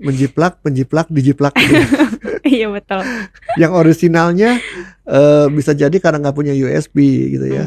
menjiplak, penjiplak, dijiplak gitu. Iya betul. Yang orisinalnya bisa jadi karena nggak punya USB gitu ya.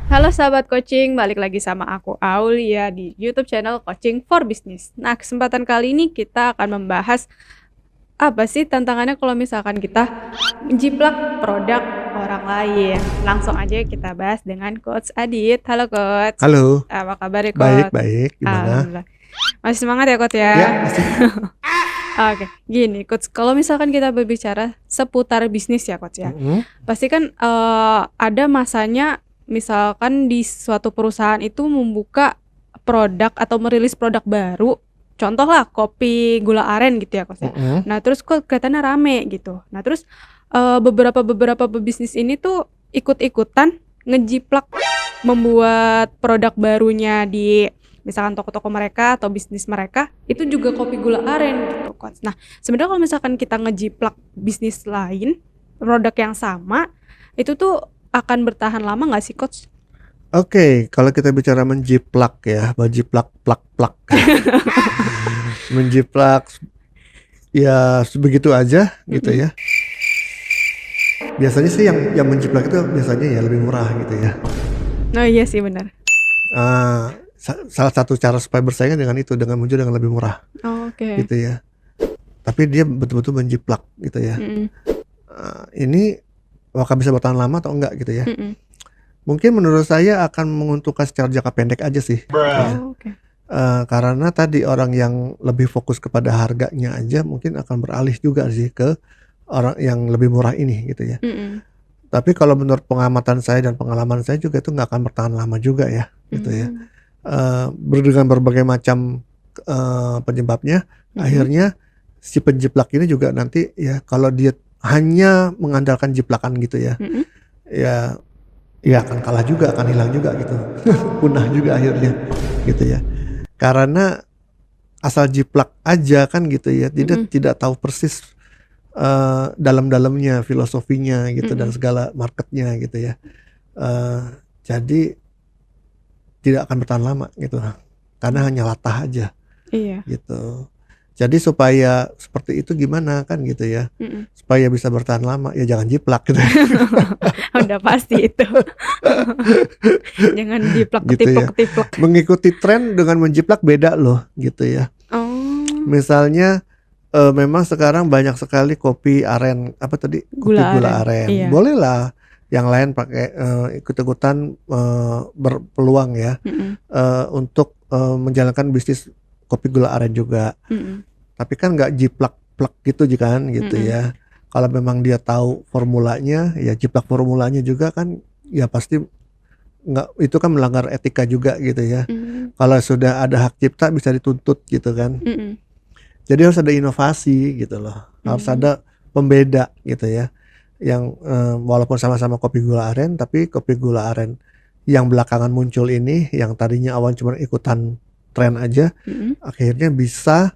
Halo sahabat coaching, balik lagi sama aku Aulia di YouTube channel Coaching for Business. Nah, kesempatan kali ini kita akan membahas apa sih tantangannya kalau misalkan kita menjiplak produk orang lain. Langsung aja kita bahas dengan Coach Adit. Halo Coach. Halo, Apa kabar ya Coach? baik, gimana? Alhamdulillah. Masih semangat ya Coach ya? Ya, masih. Oke, gini Coach, kalau misalkan kita berbicara seputar bisnis ya Coach ya, pasti kan ada masanya misalkan di suatu perusahaan itu membuka produk atau merilis produk baru, contoh lah kopi gula aren gitu ya Coach ya. Nah terus kok kelihatannya rame gitu. Nah terus beberapa pebisnis ini tuh ikut-ikutan ngejiplak membuat produk barunya di misalkan toko-toko mereka atau bisnis mereka itu juga kopi gula aren gitu Coach. Nah sebenarnya kalau misalkan kita ngejiplak bisnis lain produk yang sama itu tuh akan bertahan lama nggak sih Coach? Oke, kalau kita bicara menjiplak ya, menjiplak plak. Menjiplak ya sebegitu aja gitu ya. Biasanya sih yang menjiplak itu biasanya ya lebih murah gitu ya. Oh iya sih benar. Salah satu cara supaya bersaing dengan itu, dengan muncul dengan lebih murah. Oke. Gitu ya. Tapi dia betul-betul menjiplak gitu ya. Ini apakah bisa bertahan lama atau enggak gitu ya. Mungkin menurut saya akan menguntungkan secara jangka pendek aja sih. Ya. Karena tadi orang yang lebih fokus kepada harganya aja mungkin akan beralih juga sih ke orang yang lebih murah ini gitu ya. Tapi kalau menurut pengamatan saya dan pengalaman saya juga itu nggak akan bertahan lama juga ya gitu ya. Dengan berbagai macam penyebabnya, akhirnya si penjiplak ini juga nanti ya kalau dia hanya mengandalkan jiplakan gitu ya, ya akan kalah juga, akan hilang juga gitu, punah juga akhirnya gitu ya. Karena asal jiplak aja kan gitu ya, tidak tahu persis dalam-dalamnya filosofinya gitu dan segala marketnya gitu ya. Jadi tidak akan bertahan lama gitu, karena hanya latah aja. Iya. Gitu. Jadi supaya seperti itu gimana kan gitu ya, supaya bisa bertahan lama ya jangan jiplak gitu. Udah pasti itu. Jangan jiplak Gitu ya. ketiplak. Mengikuti tren dengan menjiplak beda loh gitu ya. Misalnya memang sekarang banyak sekali kopi aren, apa tadi, kopi gula aren. Iya. Boleh lah yang lain pakai ikut-ikutan berpeluang ya untuk menjalankan bisnis kopi gula aren juga. Tapi kan nggak jiplak-plak gitu kan gitu ya. Kalau memang dia tahu formulanya ya jiplak formulanya juga kan ya pasti nggak, itu kan melanggar etika juga gitu ya. Kalau sudah ada hak cipta bisa dituntut gitu kan. Jadi harus ada inovasi gitu loh, harus ada pembeda gitu ya. Yang walaupun sama-sama kopi gula aren, tapi kopi gula aren yang belakangan muncul ini, yang tadinya awal cuma ikutan tren aja, akhirnya bisa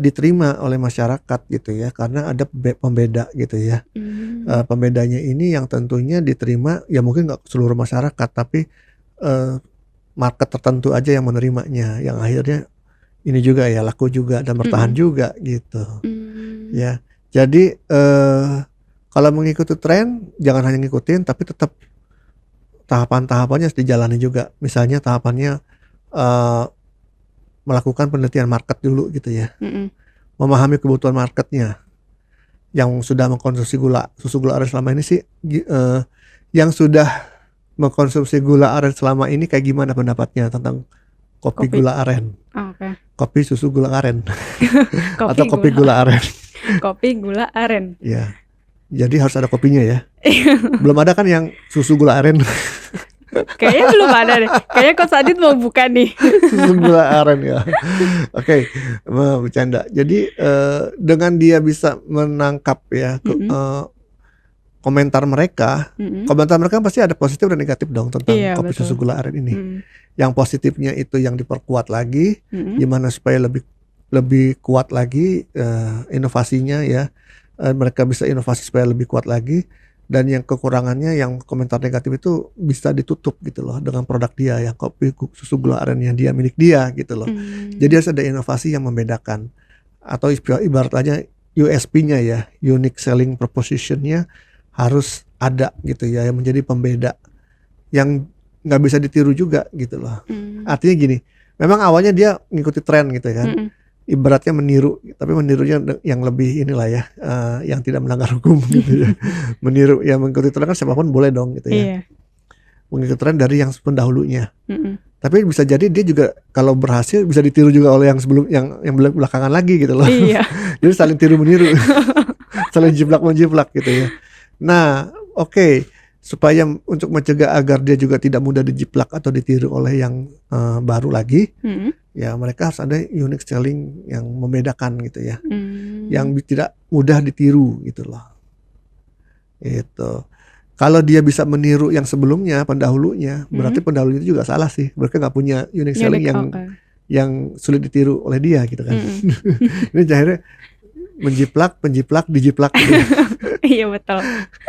diterima oleh masyarakat gitu ya, karena ada pembeda gitu ya. Pembedanya ini yang tentunya diterima ya mungkin nggak seluruh masyarakat, tapi market tertentu aja yang menerimanya, yang akhirnya ini juga ya laku juga dan bertahan juga gitu. Ya, jadi kalau mengikuti tren jangan hanya ngikutin, tapi tetap tahapan-tahapannya harus dijalani juga. Misalnya tahapannya melakukan penelitian market dulu gitu ya, memahami kebutuhan marketnya. Yang sudah mengkonsumsi susu gula aren selama ini sih, yang sudah mengkonsumsi gula aren selama ini kayak gimana pendapatnya tentang kopi gula aren? Kopi susu gula aren atau kopi gula aren? Kopi gula aren. Ya, jadi harus ada kopinya ya. Belum ada kan yang susu gula aren? Kayaknya belum ada deh. Kayaknya Coach Adit mau buka nih. Susu gula aren ya. Oke, bercanda. Jadi dengan dia bisa menangkap ya komentar mereka, komentar mereka pasti ada positif dan negatif dong tentang kopi susu gula aren ini. Yang positifnya itu yang diperkuat lagi, gimana supaya lebih kuat lagi inovasinya ya. Mereka bisa inovasi supaya lebih kuat lagi. Dan yang kekurangannya, yang komentar negatif itu bisa ditutup gitu loh dengan produk dia yang kopi susu gula aren yang dia milik dia gitu loh. Jadi harus ada inovasi yang membedakan, atau ibarat aja USP-nya ya, unique selling proposition-nya harus ada gitu ya, yang menjadi pembeda yang nggak bisa ditiru juga gitu loh. Artinya gini, memang awalnya dia ngikuti tren gitu kan, ibaratnya meniru, tapi menirunya yang lebih inilah ya, yang tidak melanggar hukum gitu ya. Meniru, yang mengikuti tren kan siapapun boleh dong gitu ya. Mengikuti tren dari yang pendahulunya. Tapi bisa jadi dia juga kalau berhasil bisa ditiru juga oleh yang sebelum, yang belakangan lagi gitu loh. Jadi saling tiru meniru, saling jiplak menjiplak gitu ya. Nah, oke. Supaya untuk mencegah agar dia juga tidak mudah dijiplak atau ditiru oleh yang baru lagi, ya mereka harus ada unique selling yang membedakan gitu ya, yang tidak mudah ditiru gitu loh. Itu. Kalau dia bisa meniru yang sebelumnya, pendahulunya, berarti pendahulunya itu juga salah sih. Mereka nggak punya unique selling yang sulit ditiru oleh dia gitu kan. Ini akhirnya menjiplak, penjiplak, dijiplak gitu. Iya betul.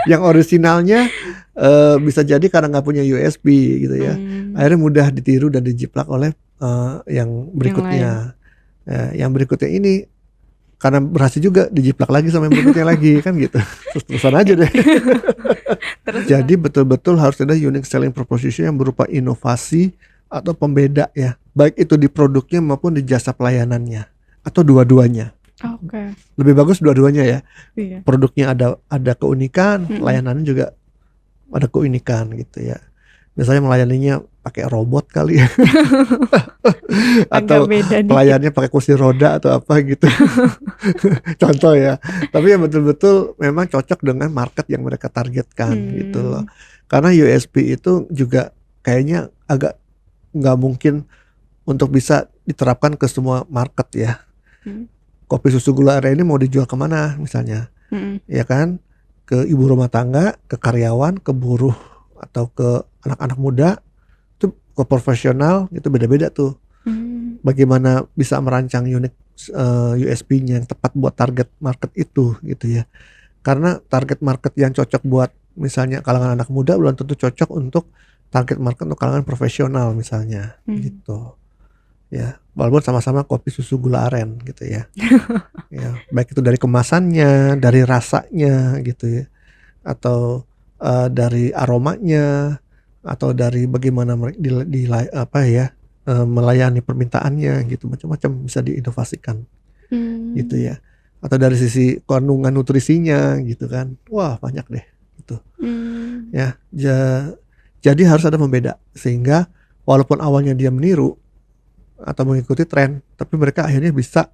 Yang originalnya bisa jadi karena nggak punya USB gitu ya, akhirnya mudah ditiru dan dijiplak oleh yang berikutnya. Yang berikutnya ini karena berhasil juga dijiplak lagi sama yang berikutnya lagi kan gitu. Terus-terusan aja deh. Jadi betul-betul harus ada unique selling proposition yang berupa inovasi atau pembeda ya, baik itu di produknya maupun di jasa pelayanannya, atau dua-duanya. Lebih bagus dua-duanya ya. Produknya ada keunikan, layanannya juga ada keunikan gitu ya. Misalnya melayaninya pakai robot kali ya. Atau pelayannya pakai kursi roda atau apa gitu. Contoh ya. Tapi yang betul-betul memang cocok dengan market yang mereka targetkan gitu loh. Karena USP itu juga kayaknya agak nggak mungkin untuk bisa diterapkan ke semua market ya. Kopi susu gula aren ini mau dijual kemana misalnya, ya kan? Ke ibu rumah tangga, ke karyawan, ke buruh, atau ke anak-anak muda, itu ke profesional, itu beda-beda tuh. Bagaimana bisa merancang unique USP-nya yang tepat buat target market itu gitu ya. Karena target market yang cocok buat misalnya kalangan anak muda belum tentu cocok untuk target market untuk kalangan profesional misalnya gitu. Ya, walaupun sama-sama kopi susu gula aren gitu ya. Ya, baik itu dari kemasannya, dari rasanya gitu ya, atau dari aromanya, atau dari bagaimana melayani permintaannya gitu, macam-macam bisa diinovasikan gitu ya. Atau dari sisi kandungan nutrisinya gitu kan, wah banyak deh gitu. Ya, jadi harus ada pembeda sehingga walaupun awalnya dia meniru atau mengikuti tren, tapi mereka akhirnya bisa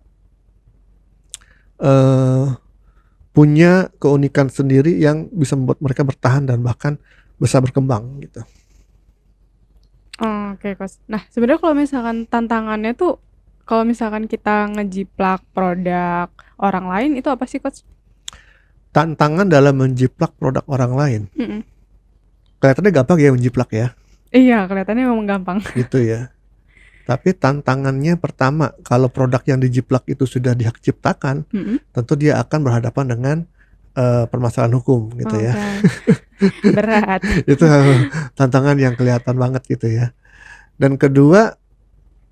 punya keunikan sendiri yang bisa membuat mereka bertahan dan bahkan bisa berkembang gitu. Oke, Coach. Nah, sebenarnya kalau misalkan tantangannya tuh, kalau misalkan kita ngejiplak produk orang lain, itu apa sih, Coach? Tantangan dalam menjiplak produk orang lain. Kelihatannya gampang ya menjiplak ya. Iya, kelihatannya memang gampang. Gitu ya. Tapi tantangannya pertama, kalau produk yang dijiplak itu sudah dihak ciptakan, tentu dia akan berhadapan dengan permasalahan hukum gitu ya. Berat. Itu tantangan yang kelihatan banget gitu ya. Dan kedua,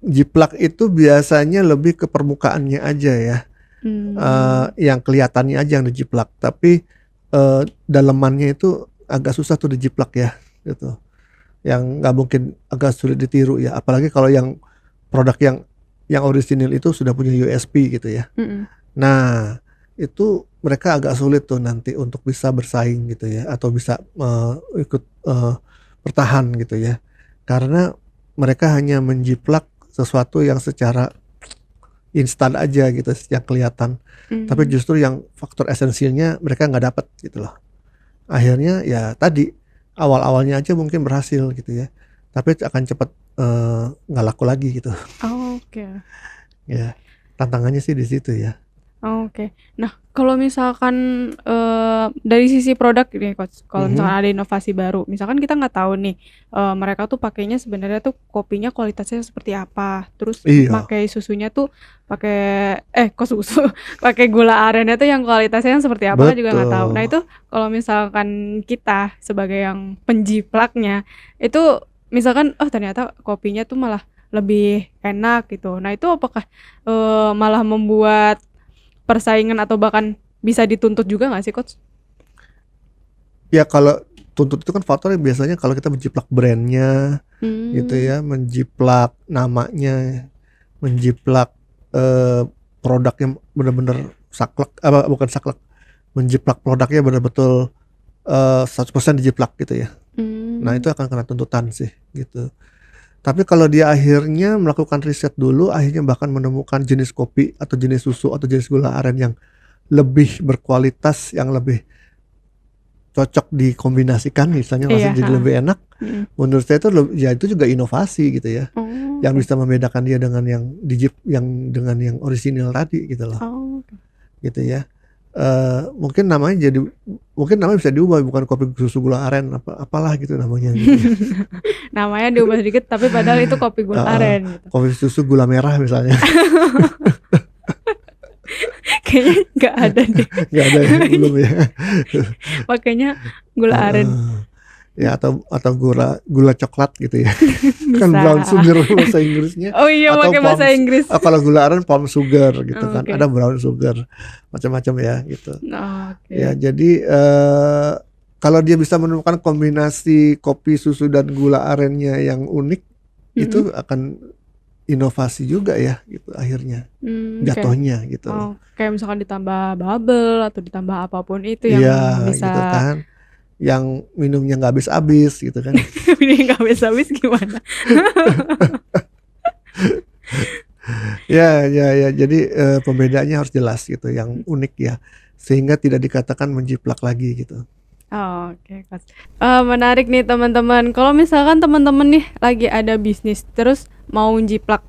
jiplak itu biasanya lebih ke permukaannya aja ya, yang kelihatannya aja yang dijiplak. Tapi dalemannya itu agak susah tuh dijiplak ya, gitu. Yang nggak mungkin, agak sulit ditiru ya. Apalagi kalau yang produk yang orisinil itu sudah punya USP gitu ya. Nah, itu mereka agak sulit tuh nanti untuk bisa bersaing gitu ya, atau bisa ikut bertahan gitu ya. Karena mereka hanya menjiplak sesuatu yang secara instan aja gitu, yang kelihatan. Tapi justru yang faktor esensialnya mereka nggak dapat gitu loh. Akhirnya ya tadi, awal-awalnya aja mungkin berhasil gitu ya, tapi akan cepat nggak laku lagi gitu. Oke. Ya, tantangannya sih di situ ya. Oke. Nah, kalau misalkan, dari sisi produk nih Coach, kalau misalkan Mhm. ada inovasi baru, misalkan kita nggak tahu nih, mereka tuh pakainya sebenarnya tuh kopinya kualitasnya seperti apa, terus Iya, pakai susunya tuh pakai kok susu, pakai gula arennya tuh yang kualitasnya yang seperti apa kan juga nggak tahu. Nah betul. itu kalau misalkan kita sebagai yang penjiplaknya, itu misalkan, oh ternyata kopinya tuh malah lebih enak gitu. Nah itu apakah, malah membuat persaingan atau bahkan bisa dituntut juga nggak sih Coach? Ya kalau tuntut itu kan faktornya biasanya kalau kita menjiplak brand-nya gitu Mmm, ya, menjiplak namanya, menjiplak, produknya bener-bener saklek bukan saklek, menjiplak produknya bener-betul, 100% dijiplak gitu ya. Nah mmm, itu akan kena tuntutan sih gitu. Tapi kalau dia akhirnya melakukan riset dulu, akhirnya bahkan menemukan jenis kopi atau jenis susu atau jenis gula aren yang lebih berkualitas, yang lebih cocok dikombinasikan misalnya iya, maksudnya jadi heeh, lebih enak, mhm. menurut saya itu ya itu juga inovasi gitu ya, yang Oke, bisa membedakan dia dengan yang dengan yang orisinil tadi gitu loh, oke. gitu ya. Mungkin namanya bisa diubah bukan kopi susu gula aren apalah gitu namanya gitu ya. Namanya diubah sedikit tapi padahal itu kopi gula Heeh, aren gitu. kopi susu gula merah misalnya. Kayaknya nggak ada deh, Nggak ada ya, belum ya. pakainya gula aren. Heeh. Ya atau gula gula coklat gitu ya. Kan Bisa. brown sugar bahasa Inggrisnya, Oh iya atau pakai bahasa Inggris. kalau gula aren palm sugar gitu kan, ada Oke, brown sugar, macam-macam ya gitu. Ya oke, jadi, kalau dia bisa menemukan kombinasi kopi, susu, dan gula arennya yang unik, mhm, itu akan inovasi juga ya gitu akhirnya, kayak jatuhnya gitu loh. kayak misalkan ditambah bubble atau ditambah apa pun itu Iya yang gitu bisa kan, yang minumnya nggak habis-habis gitu kan. ini nggak habis-habis gimana? Ya ya ya, jadi, pembedaannya harus jelas gitu, yang unik ya, sehingga tidak dikatakan menjiplak lagi gitu. Oke, Kak. Menarik nih teman-teman. Kalau misalkan teman-teman nih lagi ada bisnis, terus mau jiplak,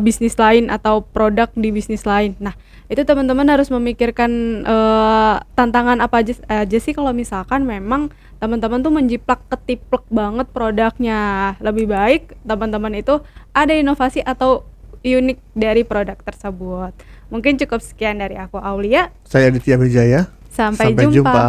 bisnis lain atau produk di bisnis lain. Nah, itu teman-teman harus memikirkan, tantangan apa aja sih kalau misalkan memang teman-teman tuh menjiplak ketiplek banget produknya. Lebih baik teman-teman itu ada inovasi atau unik dari produk tersebut. Mungkin cukup sekian dari aku Aulia, Saya Aditya Wijaya, sampai sampai jumpa. jumpa.